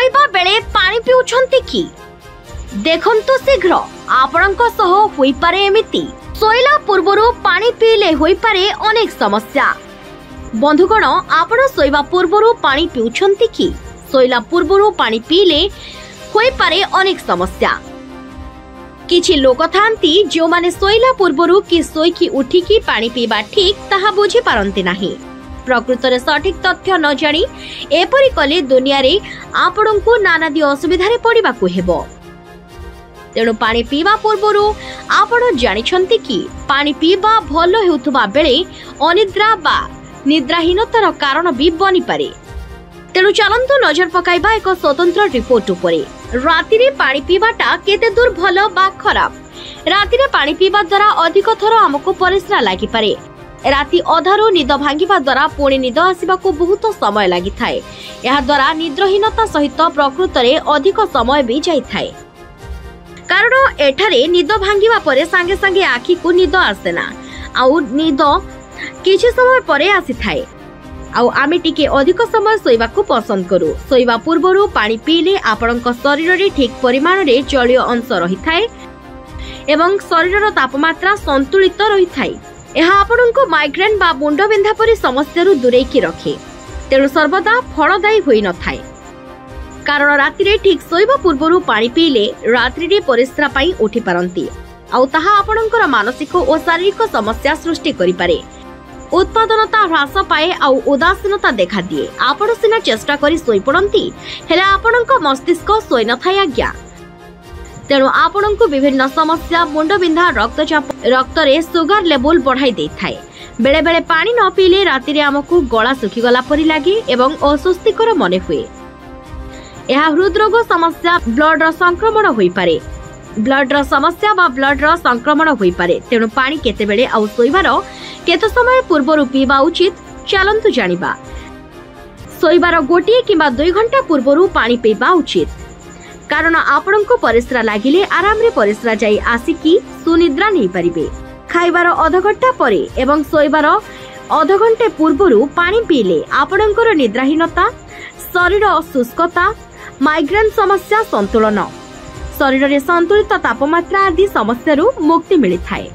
शोइबा बेले पानी पिउछंती कि देखंतु शीघ्र आपणक सह होई पारे एमिति शोइला पूर्वरु पानी पीले होई पारे अनेक समस्या। बंधुगण आपण शोइबा पूर्वरु पानी पिउछंती कि शोइला पूर्वरु पानी पीले होई पारे अनेक समस्या। किछि लोक थांती जो माने शोइला पूर्वरु कि शोइकी उठिकी पानी पीबा ठीक ताहा बुझी पारंती नाही। प्रकृत रे सठिक तथ्य न जानी एपरि कले दुनिया रे आपणको नानादी असुविधा पड़िबाकू हेबो। तेणु पानी पीवा पूर्वरु आपण जानिछंती कि पानी पीबा भलो हेउथबा बेले अनिद्रा बा निद्राहीनतार कारण भी बनी पारे। तेणु चलंतु नजर पकाइबा एक स्वतंत्र रिपोर्ट उपरे। राति रे पानी पीवाटा केते दूर भलो बा खराब। राति रे पानी पीवा द्वारा अधिक थर हमको परिस्रा लागि पारे। राति अधारू निद भांगिबा द्वारा पुणी निद आसिबाकू बहुत समय लागि थाए। एहा द्वारा निद्राहीनता सहित प्रकृत रे अधिक समय भी जाई थाए। कारण एठारे निद भांगिबा परे संगे संगे आखी को निद आसेना आउ निद किछि समय परे आसी थाए। आउ आमे टिके अधिक समय सोइबाकू पसंद करू। सोइबा पूर्वरु पानी पीले आपणक शरीर रे ठीक परिमाण रे जलीय अंश रही थाए एवं शरीरर तापमात्रा संतुलित रही थाए। यह आपणको माइग्रेन बा मुंड बिंधा परि समस्या दूरे की रखे। तेणु सर्वदा फलदायी होई न थाए। कारण राति रे ठीक सोइबा पूर्वरु पानी पीले रात्रि रे परिस्रा पई उठी पारंती आउ ताहा आपणकर मानसिक और शारीरिक समस्या सृष्टि करि पारे। उत्पादनता ह्रास पाए आउ उदासीनता देखा दिए। आपण सिना चेष्टा करी सोई पड़ंती हेले आपणक मस्तिष्क सोई न थाए आज्ञा। तेणु आपणको विभिन्न समस्या मुंड बिंधा रक्तचाप रक्त रे सुगर लेवल बढ़ाई दे थाए। बेले बेले पानी न पीले राति रे हमकु गला सुखी गला परि लागे एवं अस्वस्तिकर मने हुए। यह हृदरोग समस्या ब्लड रो संक्रमण होई पारे। ब्लड रो समस्या बा ब्लड रो संक्रमण होई पारे। तेणु पानी केते बेले आउ सोइबार केते समय पूर्वरु पीबा उचित चलंतु जानिबा। सोइबार गोटिए किंबा 2 घंटा पूर्वरु पानी पीबा उचित। कारण आपणको परिस्रा लागिले आराम रे परिस्रा जाई आसिकी सुनिद्रा नहीं पारिबे। खाइबार आधा घंटा परे एवं सोइबार आधा घंटे पूर्वरु पानी पीले आपणकर निद्राहीनता शरीर शुष्कता माइग्रेन समस्या संतुलन शरीर रे संतुलित तापमात्रा आदि समस्या मुक्ति मिली थाए।